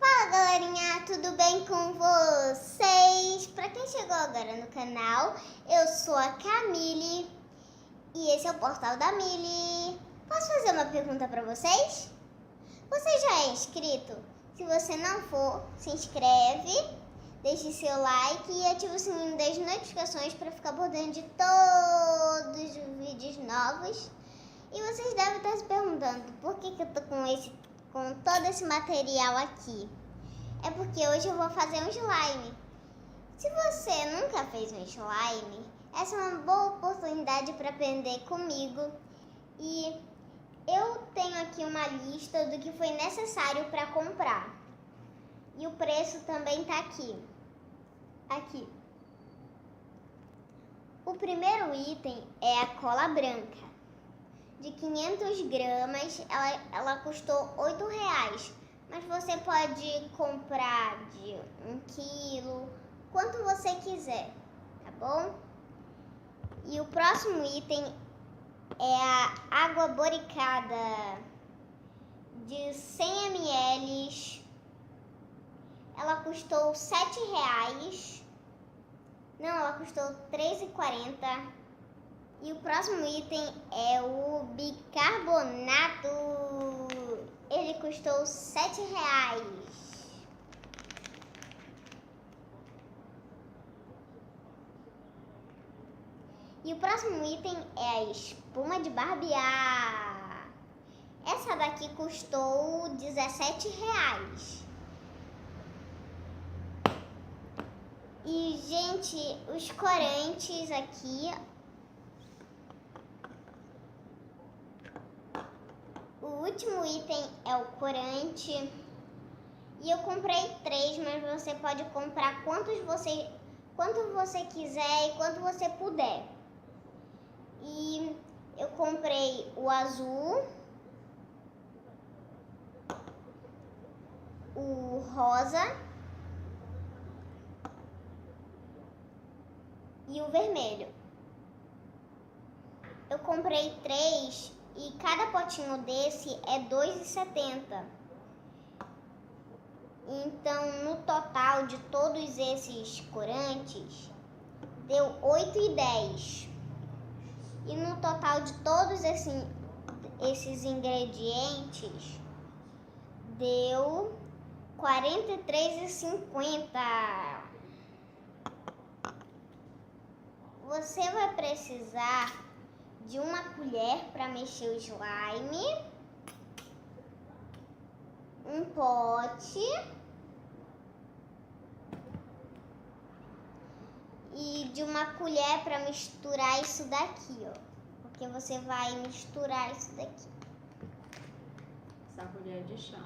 Fala galerinha, tudo bem com vocês? Pra quem chegou agora no canal, eu sou a Camille e esse é o Portal da Mili. Posso fazer uma pergunta pra vocês? Você já é inscrito? Se você não for, se inscreve, deixe seu like e ative o sininho das notificações para ficar por dentro de todos os vídeos novos. E vocês devem estar se perguntando por que eu tô com todo esse material aqui. É porque hoje eu vou fazer um slime. Se você nunca fez um slime, essa é uma boa oportunidade para aprender comigo. E eu tenho aqui uma lista do que foi necessário para comprar. E o preço também tá aqui. Aqui. O primeiro item é a cola branca. De 500 gramas, ela custou R$8. Mas você pode comprar de 1 quilo, quanto você quiser, tá bom? E o próximo item é a água boricada de 100 ml. Ela custou R$7. Não, ela custou R$3,40. E o próximo item é o bicarbonato. Ele custou R$7. E o próximo item é a espuma de barbear. Essa daqui custou R$17. E, gente, os corantes aqui. O último item é o corante. E eu comprei 3, mas você pode comprar quanto você quiser e quanto você puder. E eu comprei o azul, o rosa e o vermelho. Eu comprei 3 e cada potinho desse é R$2,70. Então, no total de todos esses corantes, deu R$8,10. E no total de todos esses ingredientes, deu R$43,50. Você vai precisar de uma colher para mexer o slime, um pote e de uma colher para misturar isso daqui, ó. Porque você vai misturar isso daqui. Essa colher de chá.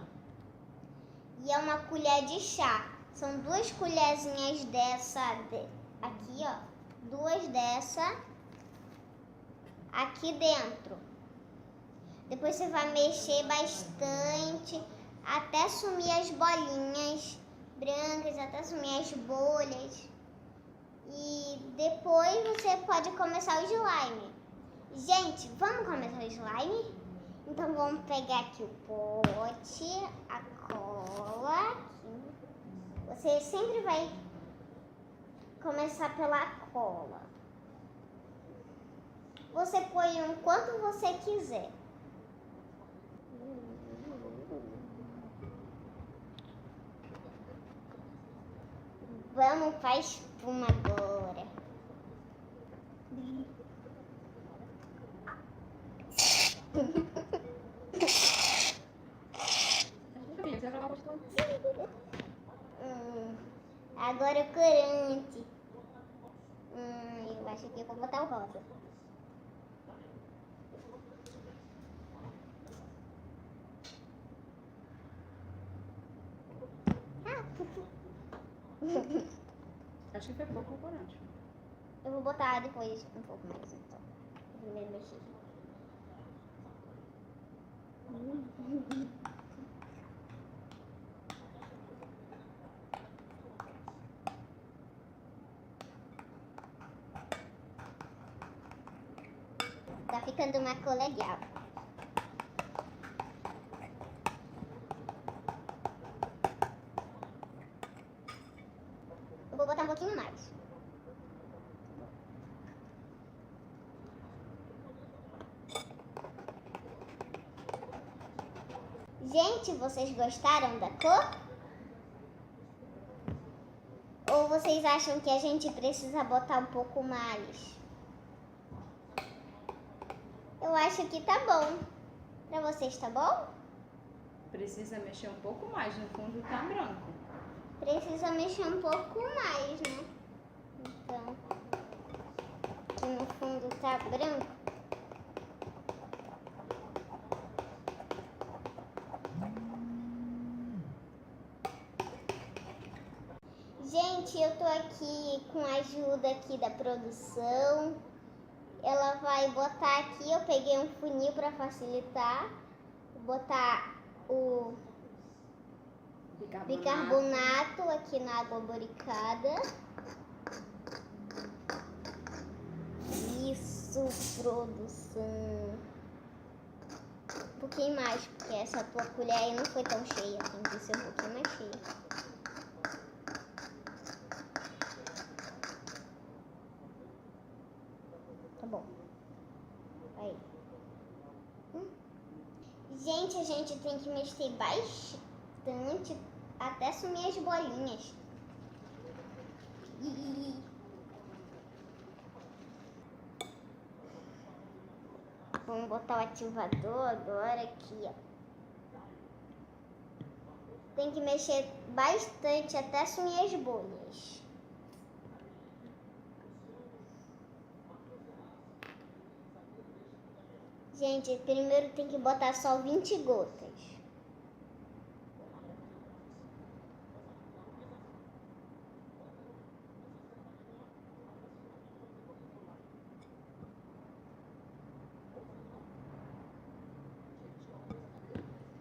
E é uma colher de chá. São 2 colherzinhas dessa aqui, ó. 2 dessa aqui dentro. Depois você vai mexer bastante até sumir as bolinhas brancas, até sumir as bolhas. E depois você pode começar o slime. Gente, vamos começar o slime? Então vamos pegar aqui o pote, a cola. Você sempre vai começar pela cola. Você põe um quanto você quiser. Vamos para a espuma agora. Agora o corante. Eu acho que eu vou botar o rosa. Acho que foi pouco o corante. Eu vou botar depois um pouco mais, então. Primeiro mexer. Tá ficando uma cor legal. pouquinho mais. Gente, vocês gostaram da cor? Ou vocês acham que a gente precisa botar um pouco mais? Eu acho que tá bom. Pra vocês tá bom? Precisa mexer um pouco mais, no fundo tá branco. Precisa mexer um pouco mais, né? Então, aqui no fundo tá branco. Gente, eu tô aqui com a ajuda aqui da produção. Ela vai botar aqui, eu peguei um funil para facilitar. Vou botar o bicarbonato aqui na água boricada. Isso, produção. Um pouquinho mais, porque essa tua colher aí não foi tão cheia. Tem que ser um pouquinho mais cheia. Tá bom. Aí. Gente, a gente tem que mexer bastante até sumir as bolinhas. Vamos botar o ativador agora aqui, ó. Tem que mexer bastante até sumir as bolhas. Gente, primeiro tem que botar só 20 gotas.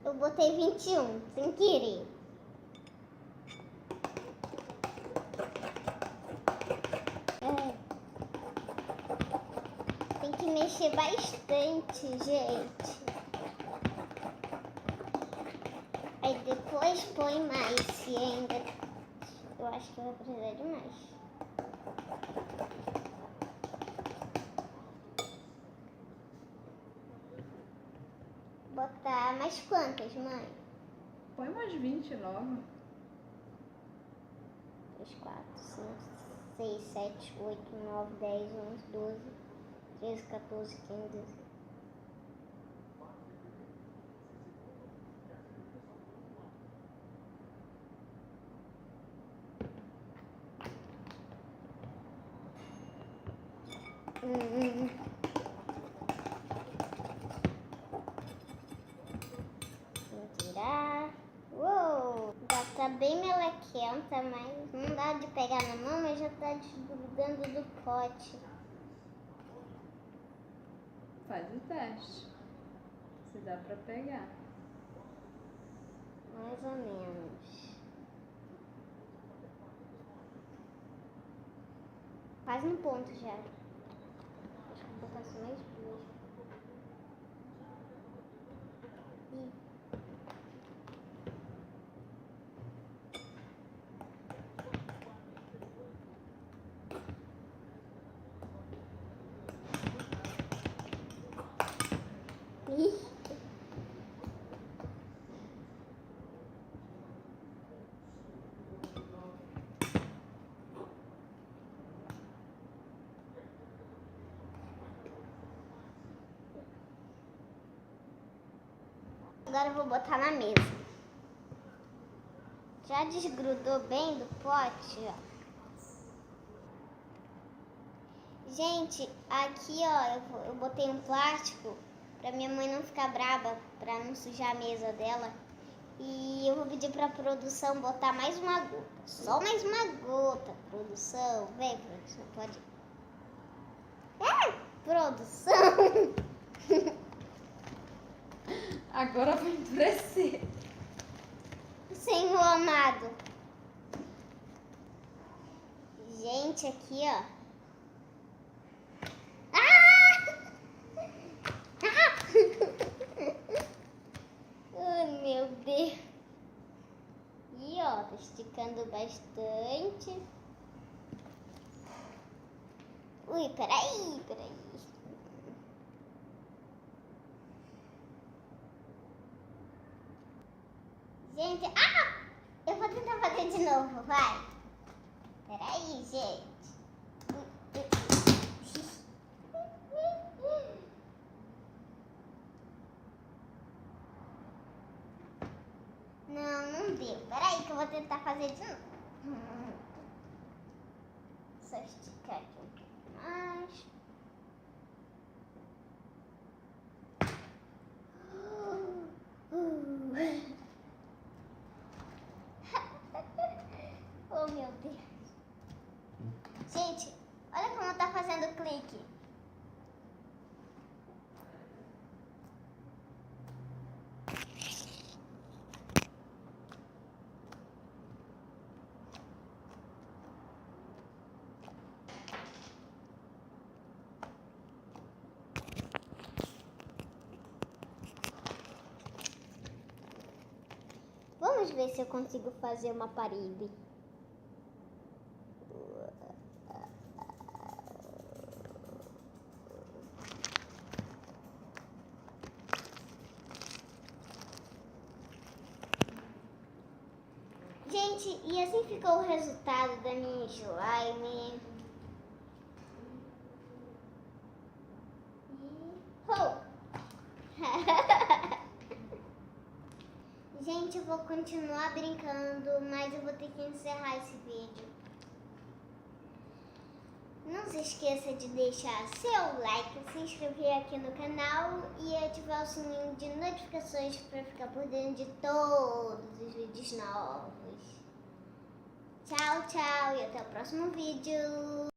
Eu botei 21, sem querer. Tem que mexer bastante, gente. Aí depois põe mais, se ainda... Eu acho que eu vou precisar de mais. Botar mais quantas, mãe? Põe umas 20 logo. 3, 4, 5, 6, 7, 8, 9, 10, 11, 12, 13, 14, 15. Vou tirar. Uou! Já tá bem melequenta, mas não dá de pegar na mão, mas já tá desgrudando do pote. Faz o teste. Se dá pra pegar. Mais ou menos. Quase no ponto já. Acho que vou botar só mais duas. Agora eu vou botar na mesa. Já desgrudou bem do pote, ó. Gente, aqui, ó, eu botei um plástico pra minha mãe não ficar braba, pra não sujar a mesa dela. E eu vou pedir pra produção botar mais uma gota. Só mais uma gota, produção. Vem, produção, pode. Produção! Agora vai endurecer. Senhor amado. Gente, aqui, ó. Ai, meu Deus. E, ó, tá esticando bastante. Ui, peraí. Gente, eu vou tentar fazer de novo, vai. Peraí, gente. Não deu. Peraí que eu vou tentar fazer de novo. Só esticar aqui um pouco mais. Oh, meu Deus. Gente, olha como tá fazendo clique. Vamos ver se eu consigo fazer uma parede. Gente, e assim ficou o resultado da minha slime. Gente, eu vou continuar brincando, mas eu vou ter que encerrar esse vídeo. Não se esqueça de deixar seu like, se inscrever aqui no canal e ativar o sininho de notificações para ficar por dentro de todos os vídeos novos. Tchau, tchau e até o próximo vídeo.